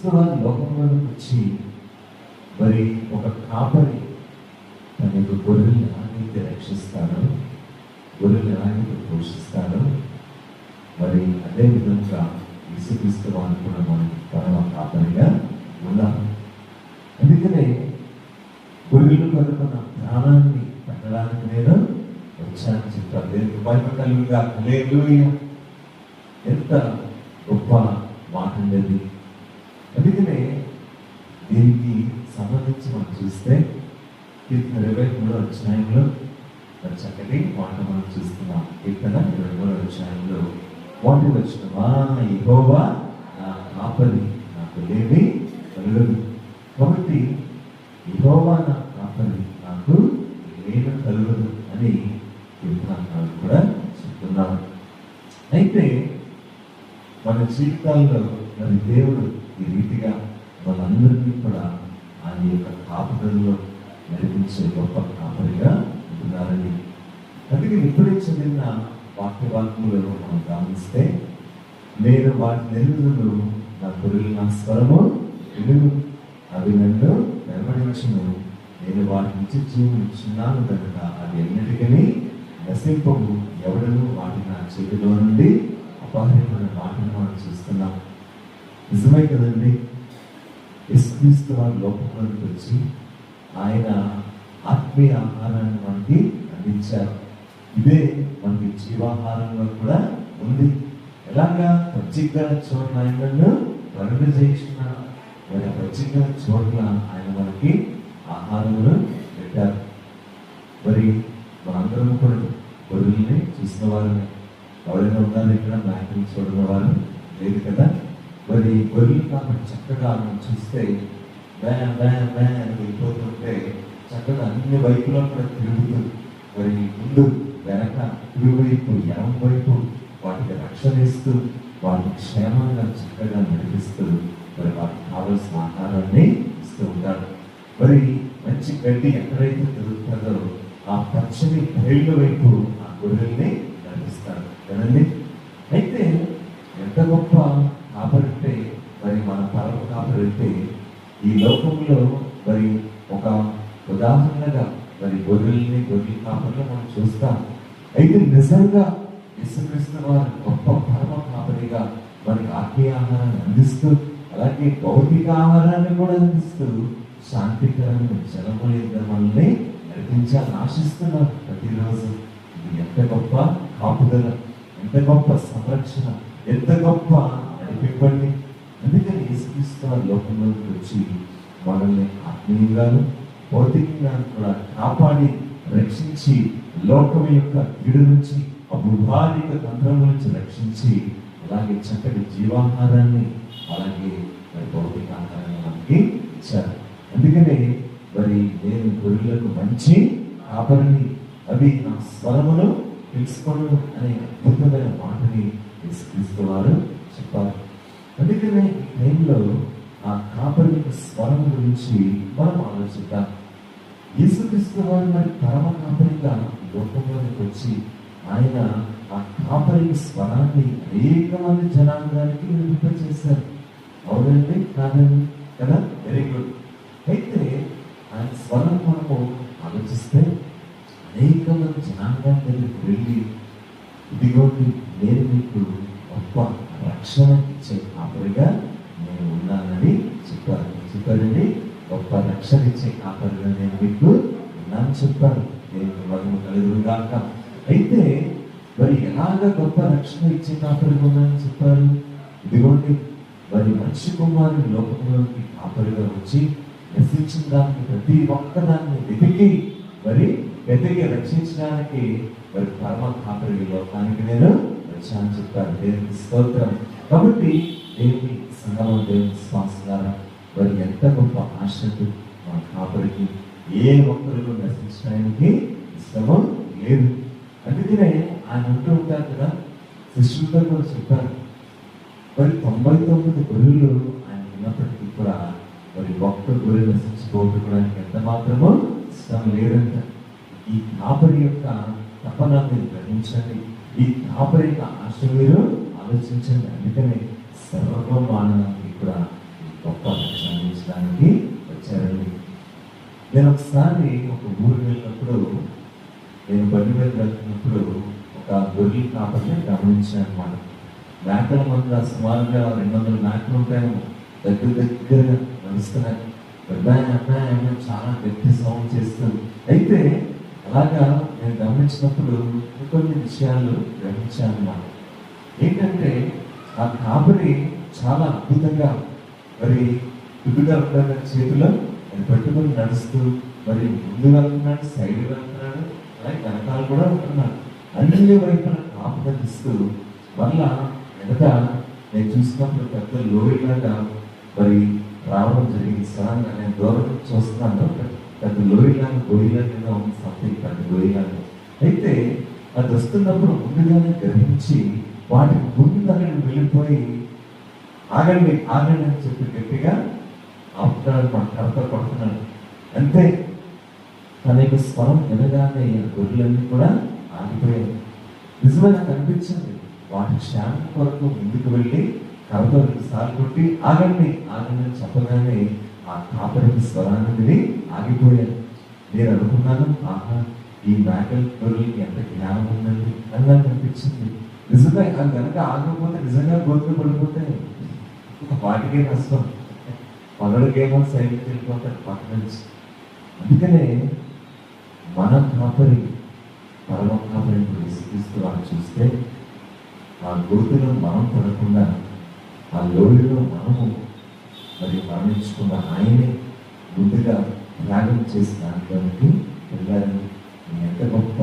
యేసుక్రీస్తు వారి లోకంలోకి వచ్చి మరి ఒక కాపరి తన యొక్క గొర్రెలు ఎలాగైతే రక్షిస్తాడో, గొర్రెలు ఎలాగైతే పోషిస్తాడో, మరి అదే విధంగా యేసుక్రీస్తు వారు కూడా మనకి పరమ కాపరిగా ఉన్నారు. అందుకనే గొర్రెలు కొరకు నా ప్రాణాన్ని పెట్టడానికి నేను వచ్చానని చెప్తాను. దేవునికి భయపడగలుగుగా హల్లెలూయా. ఎంత గొప్ప మాట ఉండేది. అందుకనే దీనికి సంబంధించి మనం చూస్తే కీర్తన 23వ అధ్యాయంలో చక్కటి మాట మనం చూస్తున్నాం. కీర్తన 23వ అధ్యాయంలో వాటి వచ్చినవా యెహోవా నా కాపరి, నాకు లేమి కలుగదు. కాబట్టి యెహోవా నా కాపరి, నాకు లేమి కలుగదు అని కీర్తనకారులు కూడా చెప్తున్నారు. అయితే మన జీవితాల్లో మరి దేవుడు ఈ రీతిగా మనందరినీ కూడా ఆయన యొక్క కాపుదలలో నడిపించే గొప్ప కాపరిగా ఉంటున్నారని. అందుకే ఇప్పుడే చదివిన వాక్యవాక్యములను మనం గమనిస్తే, నేను వాటి నెరుగుదును, నా గొర్రెలు నా స్వరము వినును, అవి నన్ను వెంబడించును, నేను వాటి నుంచి జీవనిచ్చున్నాను కనుక అది ఎన్నటికీ నశింపవు, ఎవడను వాటి నా చేతిలో నుండి అపహరించిన వాటిని మనం చూస్తున్నాం. నిజమే కదండి. యేసుక్రీస్తు వారి లోకంలోకి వచ్చి ఆయన ఆత్మీయ ఆహారాన్ని మనకి అందించారు. ఇదే మనకి జీవాహారంలో కూడా ఉంది. ఎలాగా పచ్చిక చోట్ల ఆయనను ప్రకటన చేయించున్నాడు. మరి పచ్చిక చోట్ల ఆయన మనకి ఆహారమును పెట్టారు. మరి మనందరం కూడా గొర్రెల్ని చూసిన వారిని ఎవరైనా ఉన్నారు ఇక్కడ మ్యాక్ని చూడని వారు లేదు కదా. మరి గొర్రెలు కాబట్టి చక్కగా మనం చూస్తే వెళ్ళిపోతుంటే చక్కగా అన్ని వైపులో కూడా తిరుగుతుంది. మరి ముందు వెనక కుడివైపు ఎడం వైపు వాటికి రక్షణ ఇస్తూ వాటిని క్షేమంగా చక్కగా నడిపిస్తూ మరి వాటికి కావలసిన ఆహారాన్ని ఇస్తూ ఉంటాడు. మరి మంచి గడ్డి ఎక్కడైతే తిరుగుతుందో ఆ పచ్చని బయళ్ళ వైపు ఆ గొర్రెల్ని నడిపిస్తాడు కదండి. అయితే ఎంత గొప్ప కాపరితే మరి మన పరమ కాపరితే ఈ లోకంలో మరి ఒక ఉదాహరణగా మరి గొర్రెల్ని గొర్రెల కాపరిలో మనం చూస్తాం. అయితే నిజంగా యేసుక్రీస్తు వారు గొప్ప పరమ కాపరిగా మనకి ఆత్మీయ ఆహారాన్ని అందిస్తూ అలాగే భౌతిక ఆహారాన్ని కూడా అందిస్తూ శాంతికరమైన జలము మనల్ని నడిపించాలని ఆశిస్తున్నారు ప్రతిరోజు. ఇది ఎంత గొప్ప కాపుదల, ఎంత గొప్ప సంరక్షణ, ఎంత గొప్ప నడిపింపండి. అందుకని యేసుక్రీస్తు లోకంలోకి వచ్చి మనల్ని ఆత్మీయంగాను భౌతికంగా కూడా కాపాడి రక్షించి లోకం యొక్క కీడు నుంచి అభుభారిక తంత్రం నుంచి రక్షించి అలాగే చక్కటి జీవాహారాన్ని అలాగే మరి భౌతిక ఆహారాన్ని మనకి ఇచ్చారు. అందుకనే మరి నేను గొర్రెలకు మంచి కాపరిని, అవి నా స్వరమును తెలుసుకోను అనే అద్భుతమైన మాటని యేసుక్రీస్తు వారు చెప్పారు. అందుకనే ఈ టైంలో ఆ కాపరి యొక్క స్వరం గురించి మనం ఆలోచిద్దాం. యేసుక్రీస్తు వారు మరి పరమ కాపరిగా లోకంలోకి వచ్చి ఆయన ఆ కాపరి స్వరాన్ని అనేక మంది జనాంగానికి వినిపింపచేశారు. అవునండి కాదండి కదా? Very good. అయితే ఆయన స్వరం మనము ఆలోచిస్తే అనేక మంది జనాంగానికి వెళ్ళి ఇదిగోండి నేను మీకు గొప్ప రక్షణ ఇచ్చే కాపరిగా నేను ఉన్నానని చెప్పారు. చెప్పారండి, గొప్ప రక్షణ ఇచ్చే కాపరిగా నేను మీకు ఉన్నాను చెప్పారు. నేను మహిమ కలుగునుగాక. అయితే మరి ఎలాగ గొప్ప రక్షణ ఇచ్చే కాపరిగా ఉన్నానని చెప్పారు? ఇదిగోండి మరి మనిషి కుమారుని లోకంలోకి కాపరిగా వచ్చి నశించిన దానికి ప్రతి ఒక్కదాన్ని వెతికి రక్షించడానికి మరి పరమ కాపరి లోకానికి నేను వచ్చాను చెప్పారు. దేవునికి స్తోత్రం. కాబట్టి దేవుని సంగమం, దేవుని విశ్వాసారా మరి ఎంత గొప్ప ఆశకు మన కాపరికి ఏ ఒక్కరిలో నశించడానికి ఇష్టమో లేదు. అందుకనే ఆయన అంటూ ఉంటారు కదా, శిష్యులతో కూడా చెప్పారు మరి 99 గొర్రెలు ఆయన ఉన్నప్పటికీ కూడా మరి ఒక్క గొర్రె నశించుకోవడానికి ఎంత మాత్రమో ఇష్టం లేదంట. ఈ కాపరి యొక్క తపన మీరు గ్రహించండి, ఈ కాపరి యొక్క ఆశ మీరు ఆలోచించండి. అందుకనే సర్వ మానవానికి కూడా గొప్ప రక్షించడానికి వచ్చారండి. నేను ఒకసారి ఒక ఊరు వెళ్ళినప్పుడు, నేను బండి మీద వెళ్తున్నప్పుడు ఒక గొర్రెల కాపరిని గమనించాను అనమాట. మేకల మంద సుమారుగా 200 మేకలు ఉంటాయేమో, దగ్గరగా నడుస్తున్నాయి. అబ్బాయి చాలా గట్టి సౌండ్ చేస్తుంది. అయితే అలాగా నేను గమనించినప్పుడు కొన్ని విషయాలు గ్రహించాను అన్నమాట. ఏంటంటే ఆ కాపరి చాలా అద్భుతంగా మరి ఇటుగా ఉండగా చేతిలో పట్టుకొని నడుస్తూ మరి ముందు వెళ్తున్నాడు, సైడ్ వెళ్తున్నాడు, అలాగే వెనకాల కూడా ఉంటున్నాడు. అన్ని వైపున కాపుదలిస్తూ మళ్ళా వెనక నేను చూసినప్పుడు పెద్ద లోయలాగా మరి రావడం జరిగింది. సడన్గా నేను దూరం చూస్తున్నాను, పెద్ద లోయలాగా గొయ్యలాగా ఉంది, సంథింగ్ పెద్ద లోయలాగా. అయితే అది వస్తున్నప్పుడు ముందుగానే గ్రహించి వాటికి ముందు అక్కడ వెళ్ళిపోయి ఆగండి ఆగండి అని చెప్పి గట్టిగా ఆపుతున్నాడు, మన కడత పడుతున్నాడు. అంతే తన యొక్క స్వరం వినగానే గొర్రెలన్నీ కూడా ఆగిపోయాయి. నిజమే నాకు అనిపించింది, వాటి క్షేమం కొరకు ముందుకు వెళ్ళి కడతో 2 సార్లు కొట్టి ఆగండి ఆగండి అని చెప్పగానే ఆ కాపరికి స్వరాన్ని విని ఆగిపోయాను. నేను అనుకున్నాను, ఆహా ఈ మేకల గొర్రెలకి ఎంత జ్ఞానం ఉందండి అని నాకు అనిపించింది. నిజంగా అది కనుక ఆగకపోతే నిజంగా గొర్రెలు పడిపోతే వాటికే నష్టం, పగలకేమో సైడ్కి వెళ్ళిపోతారు పక్క నుంచి. అందుకనే మన కాపరి పరమ కాపరి విసిగిస్తూ వాళ్ళు చూస్తే ఆ గోతులో మనం పడకుండా ఆ లోయలో మనము మరి మరణించుకున్న ఆయనే ముందుగా త్యాగం చేసి దాంట్లోనికి వెళ్ళారని ఎంత గొప్ప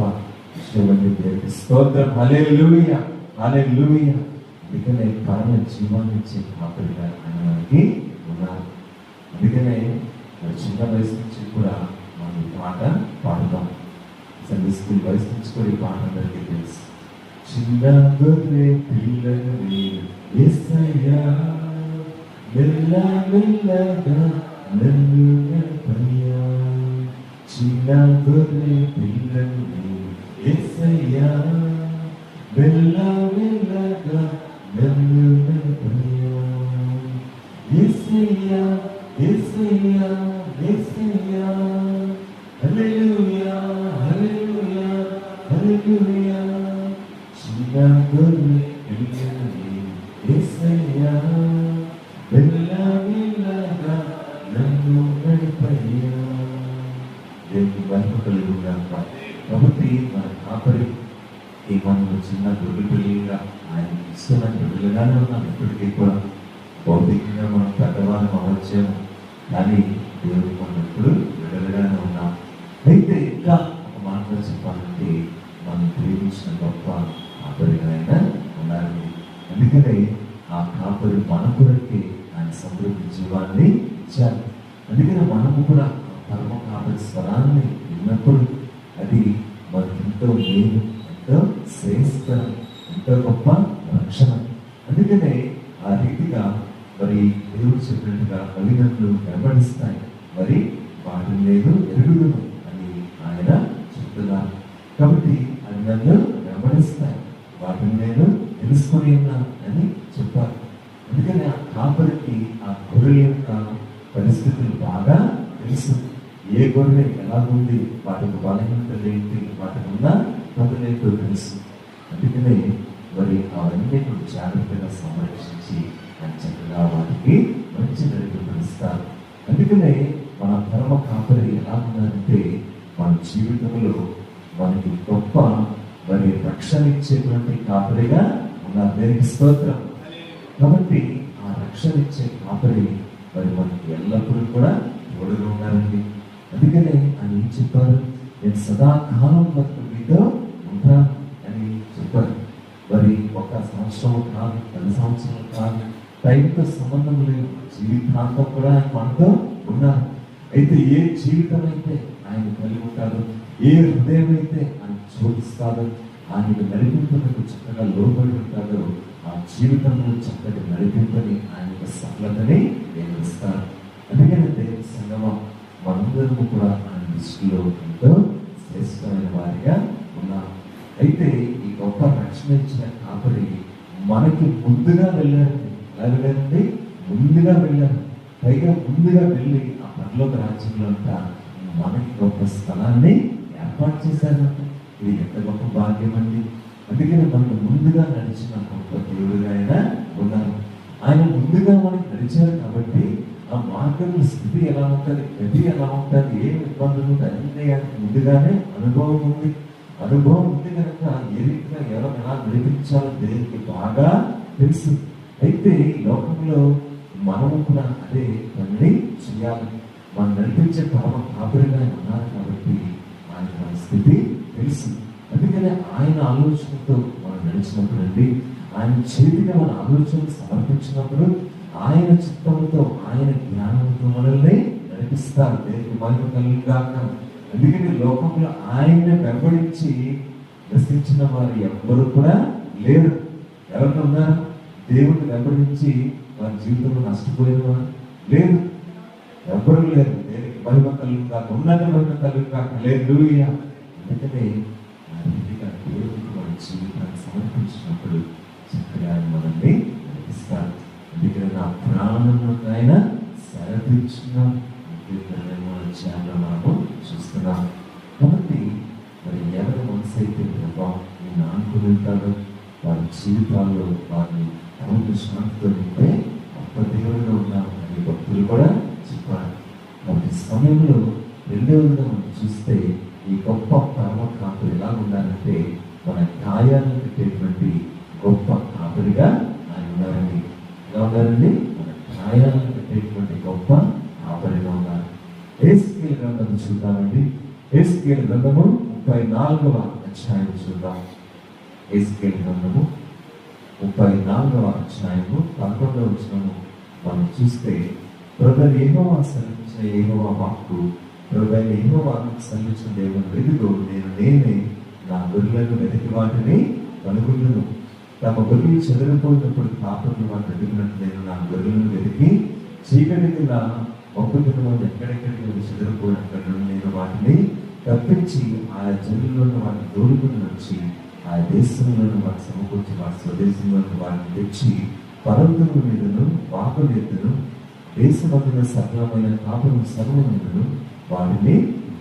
విషయం అండి. దేవునికి స్తోత్రం, హల్లెలూయా హల్లెలూయా. అందుకనే పరమ జీవాన్ని ఇచ్చే కాపరిగా ఆయన మనకి ఉన్నారు. అందుకనే చిన్న వయసు నుంచి కూడా మనం ఈ పాట పాడుతాం. సండే స్కూల్ వయసు నుంచి కూడా ఈ పాట అందరికీ తెలుసు. చిన్న గొర్రె పిల్లని యేసయ్యా మెల్ల మెల్లగా నన్ను నడిపయ్యా. చిన్న గొర్రె పిల్లని యేసయ్యా మెల్ల మెల్లగా నన్ను నడిపయ్యా. యేసయ్యా యేసయ్యా యేసయ్యా హల్లెలూయా హల్లెలూయా హల్లెలూయా. చిన్న గొర్రె పిల్లని యేసయ్యా మెల్ల మెల్లగా నన్ను నడిపయ్యా. దేవునికి మహిమ కలుగుగాక. కాబట్టి మన కాపరి ఈ మనము చిన్న గొర్రె పిల్లలుగా ఆయన ఇష్టమైన బిడ్డలుగానే ఉన్నాం. ఇప్పటికీ కూడా భౌతికంగా మనం పెద్దవాళ్ళం అవ్వచ్చేమో, కానీ దేవుడికి మనం ఎప్పుడు బిడ్డలుగానే ఉన్నాం. అయితే ఇంకా ఒక మాటలో చెప్పాలంటే మనం ప్రేమించిన గొప్ప కాపరిగా ఆయన ఉన్నారండి. అందుకనే ఆ కాపరి మన కొరకే ఆయన సమృద్ధి జీవాన్ని ఇచ్చారు. అందుకనే మనము కూడా పరమ కాపరి స్వరాన్ని విన్నప్పుడు అది మనకి ఎంతో మేలు, ఎంతో శ్రేయస్కరం, ఎంతో గొప్ప రక్షణ. అందుకనే ఆ రీతిగా మరి దేవుడు చెప్పినట్టుగా కలిగినట్లు వెంబడిస్తాయి, మరి వాటిని నేను ఎరుగుదును అని ఆయన చెప్తున్నారు. కాబట్టి అది నన్ను వెంబడిస్తాయి, వాటిని నేను తెలుసుకొని ఉన్నాను అని చెప్పారు. అందుకని ఆ కాపరికి ఆ గొర్రెల యొక్క పరిస్థితులు బాగా తెలుసు. ఏ గొర్రె ఎలాగుంది, వాటికి బలహీనతలు ఏంటి, వాటికి ఉన్న మొదలైతే తెలుసు. అందుకనే మరి అవన్నీ జాగ్రత్తగా సంరక్షించి చక్కగా వాటికి మంచి నడిపిస్తారు. అందుకనే మన పరమ కాపరి ఎలా ఉన్నారంటే మన జీవితంలో మనకి గొప్ప మరి రక్షణ ఇచ్చేటువంటి కాపరిగా ఉన్నారు. దేవునికి స్తోత్రం. కాబట్టి ఆ రక్షణ ఇచ్చే కాపరి మరి మనకి ఎల్లప్పుడూ కూడా తోడుగా ఉన్నారండి. అందుకనే ఆయన ఏం చెప్పారు, నేను సదాకాలం వరకు మీతో ఉంటాను అని చెప్పారు. మరి 1 సంవత్సరం కాదు, 10 సంవత్సరాలు కాదు, టైంతో సంబంధం లేదు, జీవితాంతం కూడా ఆయన మనతో ఉన్నారు. అయితే ఏ జీవితం అయితే ఆయన కలిగి ఉంటారో, ఏ హృదయం అయితే ఆయన శోధిస్తాడో, ఆయనకు నడిపింపునకు చక్కగా లోబడి ఉంటాడో, ఆ జీవితంలో చక్కటి నడిపింపని ఆయన యొక్క సఫలతని నేను ఇస్తాను. అందుకని దేవుని సంగమం మనందరము కూడా ఆయన దృష్టిలో ఎంతో శ్రేష్టమైన వారిగా ఉన్నాం. అయితే ఈ గొప్ప రక్షణ ఇచ్చిన కాపరి మనకి ముందుగా వెళ్ళారండి. ఎలా వెళ్ళారండి? ముందుగా వెళ్ళారు. పైగా ముందుగా వెళ్ళి ఆ పరలోక రాజ్యంలో అంట మనకి గొప్ప స్థలాన్ని ఏర్పాటు చేశారంట. ఇది ఎంత గొప్ప భాగ్యం అండి. అందుకని మనకు ముందుగా నడిచిన గొప్ప దేవుడిగా ఆయన ఉన్నారు. ఆయన ముందుగా మనకి నడిచారు కాబట్టి ఆ మార్గంలో స్థితి ఎలా ఉంటుంది, గతి ఎలా ఉంటుంది, ఏం ఇబ్బందులు ఉంటాయి అన్నీ ఆయనకు ముందుగానే అనుభవం ఉంది. అనుభవం ఉంది కనుక ఏ రీతిగా ఎవరు ఎలా నడిపించాలో దేవునికి బాగా తెలుసు. అయితే ఈ లోకంలో మనము కూడా అదే పని చేయాలి. మనం నడిపించే పరమ కాపురిగా ఆయన ఉన్నారు కాబట్టి ఆయన మన స్థితి తెలుసు. అందుకని ఆయన ఆలోచనతో మనం నడిచినప్పుడు అండి, ఆయన చేతిగా మన ఆలోచనలు సమర్పించినప్పుడు ఆయన చిత్తంతో ఆయన జ్ఞానంతో మనల్ని నడిపిస్తారు. దేవునికి మహిమ కలుగుగాక. అందుకని లోకంలో ఆయన్ని వెంబడించి నశించిన వారు ఎవ్వరు కూడా లేరు. ఎవరు ఉన్నారు? దేవుడిని వెంబడించి వారి జీవితంలో నష్టపోయిన వారు లేదు, ఎవ్వరూ లేరు. దేవునికి మహిమ కలుగుగాక. ఉన్నత మహిమ కలుగుగాక. హల్లెలూయా. అందుకనే దేవుడికి మన జీవితాన్ని సమర్పించినప్పుడు చక్కగా ఆయన మనల్ని నడిపిస్తారు. అందుకని నా ప్రాణంలో ఆయన సెలవిచ్చిన మనము చూస్తున్నాం. కాబట్టి మరి ఎవరి మనసు అయితే ప్రభావం నేను అనుకుని ఉంటారో వారి జీవితాల్లో వారిని తమకు శాంతితో నింపే గొప్ప దేవుడిగా ఉన్నాము అని భక్తులు కూడా చెప్పారు. కాబట్టి సమయంలో రెండవదిగా మనం చూస్తే ఈ గొప్ప పరమ కాపులు ఎలా ఉండాలంటే మన గాయాలను పెట్టేటువంటి గొప్ప కాపురిగా ఆయన ఉన్నారండి. ఎలా ఉన్నారండి? మన గాయాలను పెట్టేటువంటి గొప్ప కాపురిగా ఉన్నారు. ఎహెజ్కేలు గ్రంథం చూద్దామండి. ఎహెజ్కేలు గ్రంథము 34వ అధ్యాయం చూద్దాం. ఎహెజ్కేలు గ్రంథము 34వ అధ్యాయము 11వ వచనము మనం చూస్తే, ప్రభువైన యెహోవా సెలవిచ్చిన యెహోవా వాక్కు, ప్రభువైన యెహోవాకు సెలవిచ్చిన దేవుని వెలుగు నేనే నా గొర్రెలను వెతికి వాటిని కనుగొందును. తమ గొర్రెలు చెదరిపోయినప్పుడు కాపురులు వాటిని వెతికినట్టు నేను నా గొర్రెలను వెతికి చీకటికి నా మొక్కుతున్న వాళ్ళు ఎక్కడెక్కడికి చెదరిపోయినట్టు నేను వాటిని తప్పించి ఆయా జనుల్లో వాటిని తోడుకుని వచ్చి ఆ దేశంలో వాటిని సమకూర్చి వాటి స్వదేశంలో వాటిని తెచ్చి పర్వతముల మీదను వాకుల ఎద్దును దేశమందున సకలమైన కాపురం సర్వమందును వాటిని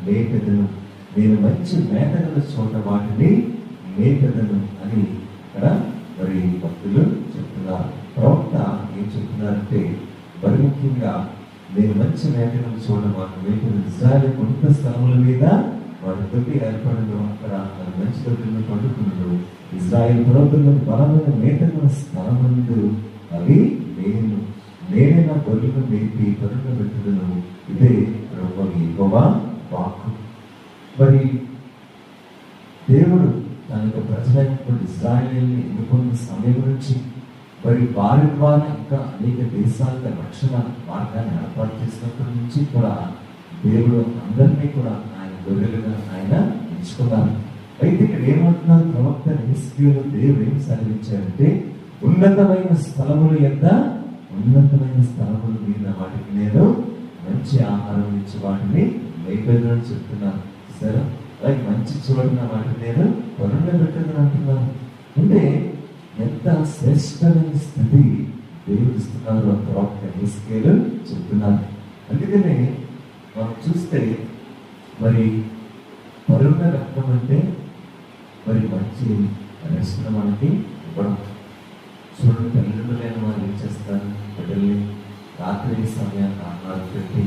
మేపెదను. నేను మంచి మేతగల చోట వాటిని మేపెదను అని ఇక్కడ మరి భక్తులు చెప్తున్నారు. ప్రవక్త ఏం చెప్తున్నారంటే మరి ముఖ్యంగా నేను మంచి మేతగల చోట వాటిని మేపెదను. ఇశ్రాయేలు కొంత స్థలముల మీద వాటి తొట్టి ఏర్పడను, అక్కడ మంచి తొట్టిని పండుకున్నాడు. ఇశ్రాయేలు పర్వతంలో బలమైన మేతగల స్థలమందు అవి నేనే నా గొర్రెలను మేపి పరులను పెట్టుదను. ఇదే ప్రభువు యెహోవా వాక్కు. మరి దేవుడు తన యొక్క ప్రజలైనటువంటి ఇశ్రాయేలుని ఎన్నుకున్న సమయం నుంచి మరి వారి ద్వారా ఇంకా అనేక దేశాలకు రక్షణ మార్గాన్ని ఏర్పాటు చేసినప్పటి నుంచి కూడా దేవుడు అందరినీ కూడా ఆయన గొర్రెలుగా ఆయన ఎంచుకున్నారు. అయితే ఇక్కడ ఏమంటున్నారు ప్రవక్త ఎహెజ్కేలు? దేవుడు ఏం సెలవిచ్చారంటే ఉన్నతమైన స్థలముల యొక్క ఉన్నతమైన స్థలముల మీద వాటికి నేను మంచి ఆహారం ఇచ్చి వాటిని మేపెదనని చెప్తున్నాను. సరే, అలాగే మంచి చూడన వాటిని నేను పరుండ పెట్టదని అంటున్నాను. అంటే ఎంత శ్రేష్టమైన స్థితి దేవుడు ఇస్తున్నారు ప్రవక్త ఎహెజ్కేలు చెప్తున్నారు. అందుకనే మనం చూస్తే మరి పరుండ రక్తం అంటే మరి మంచి రక్షణ మనకి ఇవ్వడం. చూడండి, తల్లిదండ్రులు లేని వారు ఏం చేస్తారు? బిడ్డల్ని రాత్రి సమయాన్ని ఆహారం పెట్టి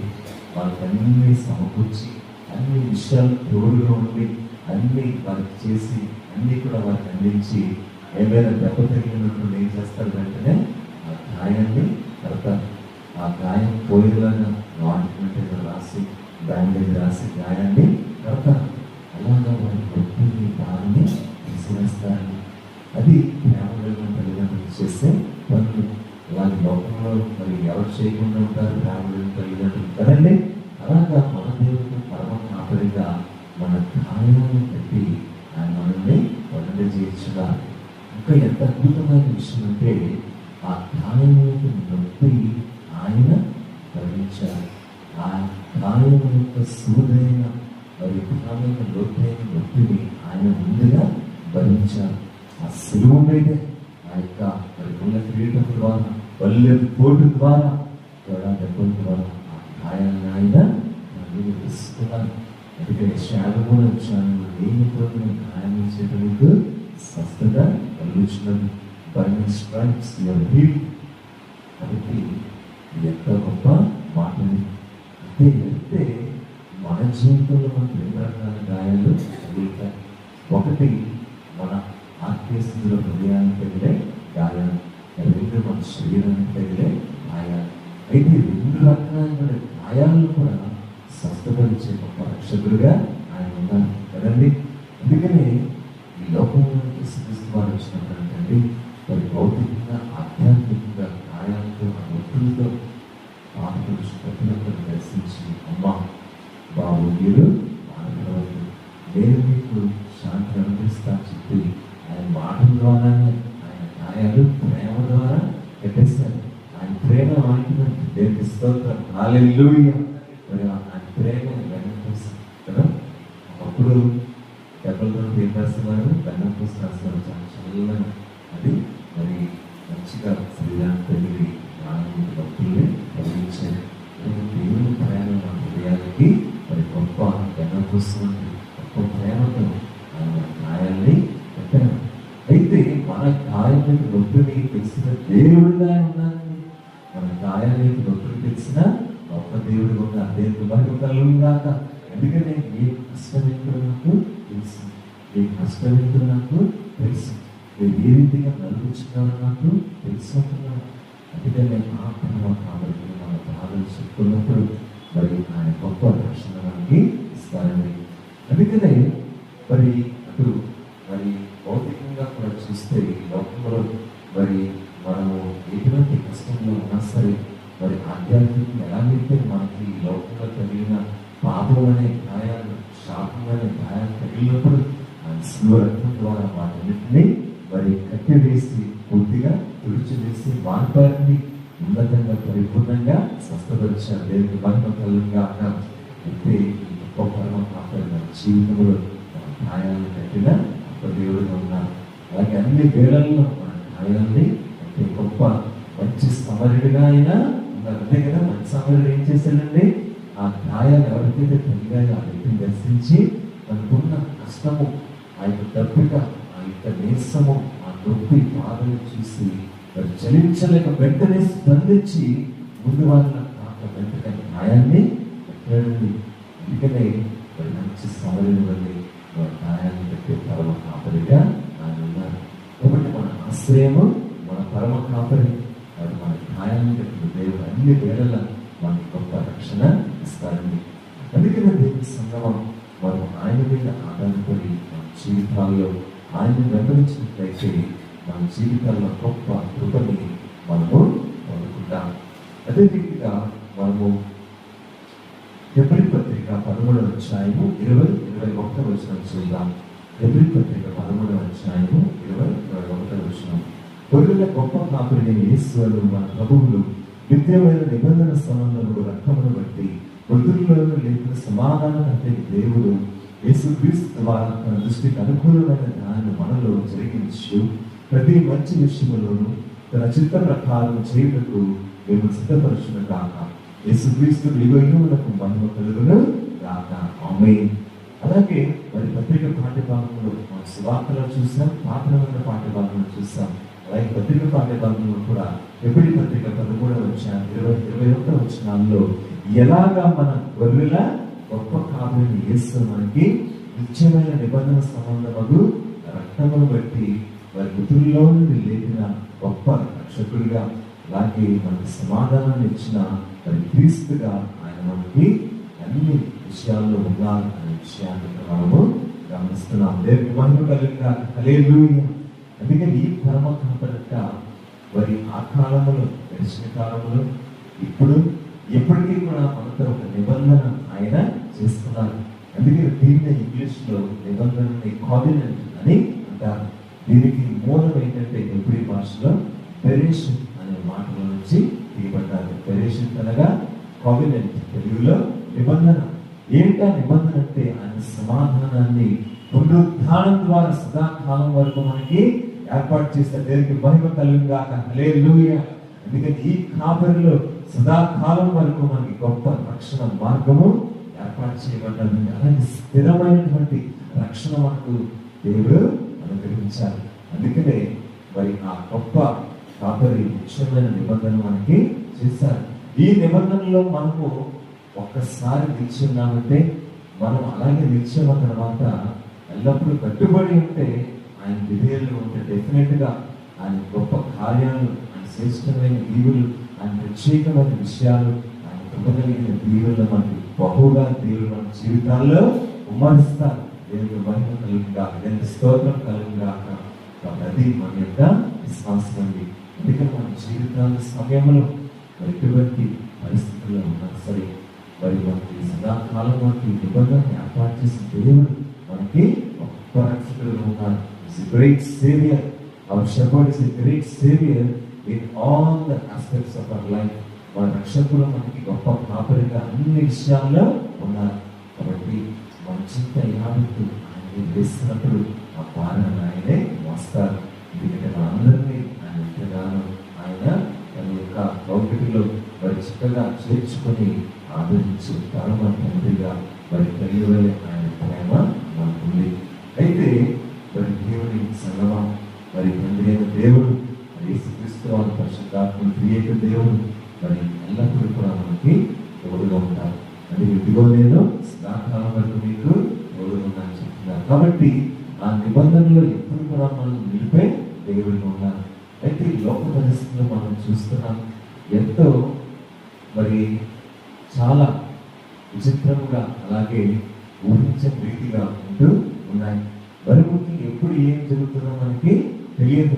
వాళ్ళకి అన్ని సమకూర్చి అన్ని విషయాలు తోడుగా ఉండి అన్ని వారికి చేసి అన్ని కూడా వారికి అందించి ఏమైనా దెబ్బ తగిలినప్పుడు ఏం చేస్తారు? వెంటనే ఆ గాయాన్ని కడతారు. ఆ గాయం పోయేలాగా వాటిని రాసి బ్యాండేజ్ రాసి గాయాన్ని కడతారు. అలాగా వారి నొప్పిని బాధని తీసివేస్తారని అది ప్రేమలను తల్లిదండ్రులు చేసే పనులు. అలాగే లోకంలో మరి ఎవరు చేయకుండా ఉంటారు? ప్రేమలను తల్లిదండ్రులు కదండి. అలాగా మన దేవుడికి పరమ కాపరిగా మన గాయాలను పెట్టి ఆయన మనల్ని పండుగ చేయొచ్చుగా. ఇంకా ఎంత అద్భుతమైన విషయం అంటే ఆ గాయములకు నొప్పి ఆయన భరించారు. ఆ గాయం యొక్క సూదైన మరి విధానమైన లోతైన నొప్పిని ఆయన ముందుగా భరించారు. ఆ శిలువ మీద ఆ యొక్క మరి ఉన్న క్రీడల ద్వారా వల్లె పోటు ద్వారా దెబ్బల ద్వారా తెలుసుకున్నాను. అందుకని శాలమును వచ్చాను దేనితో గాయం చేయడానికి స్వస్థత కలుగుతున్నది. By my stripes you are healed. కాబట్టి ఇది ఎంత గొప్ప మాటని. అయితే మన జీవితంలో మనకు రెండు రకాల గాయాలు తగులుతాయి. ఒకటి మన ఆత్మీయ స్థితిలో హృదయానికి తగిలే గాయాలు, రెండు మన శరీరానికి తగిలే గాయాలు. అయితే రెండు రకాలైన గాయాలను కూడా స్వస్థపరిచే గొప్ప రక్షకుడుగా ఆయన ఉన్నారు కదండి. అందుకనే ఈ లోకంలో క్రీస్తు వారు వచ్చినప్పుడు మరి భౌతికంగా ఆధ్యాత్మికంగా గాయాలతో ఒత్తులతో పాటలు పట్టినప్పుడు దర్శించి, అమ్మ బాబు మీరు మానవద్దు, నేను మీకు శాంతి అనుభవిస్తా చెప్పి ఆయన మాటల ద్వారానే ఆయన గాయాలు ప్రేమ ద్వారా కట్టేస్తారు. ఆయన ప్రేమ వాడుతున్నట్టు దేవునికి స్తోత్రం, హల్లెలూయా. మరి ఆయన ప్రేమ వెనకేస్తారు కదా. అప్పుడు దెబ్బలతో ఏం రాస్తున్నారు, బెల్లం పోసి రాస్తున్నారు, చాలా చల్లగా. అది మరి మంచిగా శరీరానికి తగిలి నాలుగు భక్తుల్ని కలిగించారు. దేవుని ప్రేమ మన హృదయాలకి మరి గొప్ప బెల్లం పోస్తుంది. గొప్ప ప్రేమతో ఆయన గాయాల్ని పెట్టారు. అయితే మన గాయాలకు నొప్పిని తెలిసిన దేవుడుగా ఉన్నాను. మన గాయాలకు నొప్పిని తెలిసిన గొప్ప దేవుడు ఉన్నారు. దేవుడు మనకు కలుగుగాక. ఎందుకంటే ఏ కష్టం ఏంటో నాకు తెలుసు, ఏ కష్టం ఏంటో నాకు తెలుసు, నేను ఏ రీతిగా నలుగుతున్నాను నాకు తెలుసు అంటున్నాను. అందుకని ఆ ప్రేమ కాబట్టి మన బాధలు చెప్పుకున్నప్పుడు మరి ఆయన గొప్ప రక్షణ మనకి ఇస్తారండి. అందుకనే మరి అటు మరి భౌతికంగా కూడా చూస్తే ఈ లోకంలో మరి మనము ఎటువంటి కష్టంలో ఉన్నా సరే మరి ఆధ్యాత్మికంగా ఎలాగైతే మనకి ఈ లోకంలో కలిగిన పాపం అనే గాయాలు, శాపం అనే గాయాలు తగిలినప్పుడు ఆయన శిలువ రక్తం ద్వారా వాటన్నింటినీ మరి కట్టివేసి పూర్తిగా తుడిచివేసి వారిని ఉన్నతంగా పరిపూర్ణంగా స్వస్థపరిచారు. దేవునికి మహిమ కలుగుగాక. అయితే ఈ గొప్ప పరమ కాపరి మన జీవితంలో మన గాయాలను కట్టిన గొప్ప దేవుడుగా ఉన్నారు. అలాగే అన్ని వేళల్లో మన గాయాల్ని అంటే గొప్ప మంచి సమరుడిగా అయినా ఉన్నారు. అంతే కదా, మంచి సమరుడు ఏం చేశాడండి, ఆ గాయాలు ఎవరికైతే తగిలాయో ఆ వ్యక్తిని దర్శించి మనకున్న కష్టము, ఆ యొక్క దప్పిక, ఆ యొక్క నీరసము, ఆ నొప్పి బాధలు చూసి మరి చలించలేక వెంటనే స్పందించి ముందు వాళ్ళ కాక వెంటనే గాయాన్ని పెట్టండి. అందుకనే మరి మంచి సమరుని వల్లి గాయాన్ని పెట్టే పరమ కాపరిగా ఆయన ఉన్నారు. కాబట్టి మన ఆశ్రయము మన పరమ కాపరి. అది మన గాయాన్ని పెట్టిన దేవుడు అన్ని వేళల మనకి గొప్ప రక్షణ ఇస్తారండి. అందుకనే దేవుని సంగమం మనం ఆయన మీద ఆధారపడి మన జీవితాల్లో ఆయన్ని వెంబడించినట్లయితే మన జీవితాల్లో గొప్ప కృపని మనము పొందుకుంటాం. అదే రీతిగా మనము హెబ్రీ పత్రిక 13వ అధ్యాయము 20-21 వచనం చూద్దాం. హెబ్రీ పత్రిక 13వ అధ్యాయము 20-21 వచనం. గొర్రెల గొప్ప కాపరి యేసు మన ప్రభువులు నిత్యమైన నిబంధన సంబంధములు రక్తమును బట్టి మృతులలో లేకుండా సమాధానం అంటే దేవుడు యేసుక్రీస్తు ద్వారా తన దృష్టికి అనుకూలమైన దానిని మనలో జరిగించు ప్రతి మంచి విషయములోను తన చిత్త ప్రకారం చేయుటకు మేము సిద్ధపరచును గాక. యేసుక్రీస్తు యుగయుగములకు మహిమ కలుగును గాక. ఆమేన్. అలాగే మరి పత్రిక పాఠ్యభాగంలో మన సువార్తలో చూసాం, పాఠమైన పాఠ్యభాగంలో చూసాం. అలాగే పత్రిక పాఠ్యభాగంలో కూడా హెబ్రీ పత్రిక 13వ అధ్యాయం 20-21 వచనాల్లో ఎలాగా మన గొర్రెల గొప్ప కాపరిని యేసు మనకి నిత్యమైన నిబంధన సంబంధము రక్తమును బట్టి వారి మృతుల్లో నుండి లేపిన గొప్ప రక్షకుడిగా, అలాగే మనకి సమాధానాన్ని ఇచ్చిన మరి క్రీస్తుగా ఆయన మనకి అన్ని విషయాల్లో ఉన్నారు అనే విషయాన్ని మనము గమనిస్తున్నాం. దేవునికి మహిమ కలుగుగా. హల్లెలూయా. అందుకని ఈ పరమ కాపరిగా మరి ఆ కాలంలో, గడిచిన కాలంలో, ఇప్పుడు ఎప్పటికీ కూడా మనతో ఒక నిబంధన ఆయన చేస్తున్నారు. అందుకే దీన్ని ఇంగ్లీష్లో నిబంధనని కావినెంట్ అని అంటారు. దీనికి మూలం ఏంటంటే హెబ్రీ భాషలో బెరేషిత్ అనే మాటల నుంచి తీయబడ్డారు. బెరేషిత్ అనగా కావినెంట్, తెలుగులో నిబంధన. ఏంటా నిబంధన అంటే ఆయన సమాధానాన్ని పునరుద్ధానం ద్వారా సదాకాలం వరకు మనకి ఏర్పాటు చేసిన దేవునికి మహిమ కలుగుగాక. హల్లెలూయా. అందుకని ఈ కాపరిలో సదాకాలం వరకు మనకి గొప్ప రక్షణ మార్గము ఏర్పాటు ఏర్పాటు చేయబడ్డాడు. అలాంటి స్థిరమైనటువంటి రక్షణ మనకు దేవుడు అనుగ్రహించాలి. అందుకనే మరి ఆ గొప్ప కాపరి ముఖ్యమైన నిబంధన మనకి చేశారు. ఈ నిబంధనలో మనము ఒక్కసారి నిలిచి ఉన్నామంటే మనం అలాగే నిలిచిన తర్వాత ఎల్లప్పుడూ కట్టుబడి ఉంటే, ఆయన విధేయులు ఉంటే డెఫినెట్ గా ఆయన గొప్ప కార్యాలు, ఆయన శ్రేష్టమైన దీవులు, ఆయన ప్రత్యేకమైన విషయాలు, ఆయన కృపగలిగిన దీవులను మనకి బహుగా దేవుడు మన జీవితాల్లో ఉమ్మరిస్తారు. దేవుడు మహిమ కలుగుగా, దేవుని స్తోత్రం కలుగుగా. కాబట్టి అది మన యొక్క విశ్వాసం అండి. అందుకని మన జీవితాల సమయంలో మరి ఎటువంటి పరిస్థితుల్లో ఉన్నా సరే, మరి మనకి సదాకాలం మనకి నిబంధన ఏర్పాటు చేసిన దేవుడు మనకి గొప్ప రక్షకుడుగా ఉన్నారు. Great saviour, our shepherd is great saviour in all the aspects of our life. మన రక్షకులు మనకి గొప్ప కాపరిగా అన్ని విషయాల్లో ఉన్నారు. కాబట్టి మన చింత యావత్తు ఆయన వేసినప్పుడు ఆ భారాన్ని ఆయనే మోస్తారు. ఎందుకంటే మనందరినీ ఆయన ఎంతగానో ఆయన తన యొక్క కౌగిటిలో మరి చక్కగా చేర్చుకొని ఆదరించి పరమ తండ్రిగా మరి కలిగిన ఆయన ప్రేమ మనకుంది. అయితే మరి దేవుని సంగమా, మరి తండ్రి అయిన దేవుడు, మరి యేసుక్రీస్తు వారి పరిశుద్ధాత్మ త్రియేక దేవుడు మరి ఎల్లప్పుడూ కూడా మనకి తోడుగా ఉంటారు. అది ఇదిగో నేను సదాకాలం వరకు మీకు తోడుగా ఉన్నాను చెప్తున్నారు. కాబట్టి ఆ నిబంధనలో ఎప్పుడు కూడా మనం నిలిపే దేవుడిగా ఉన్నారు. అయితే ఈ లోక పరిస్థితుల్లో మనం చూస్తున్నాం, ఎంతో మరి చాలా విచిత్రంగా అలాగే ఊహించని రీతిగా ఉంటూ ఉన్నాయి. మరి ఎప్పుడు ఏం జరుగుతుందో మనకి తెలియదు.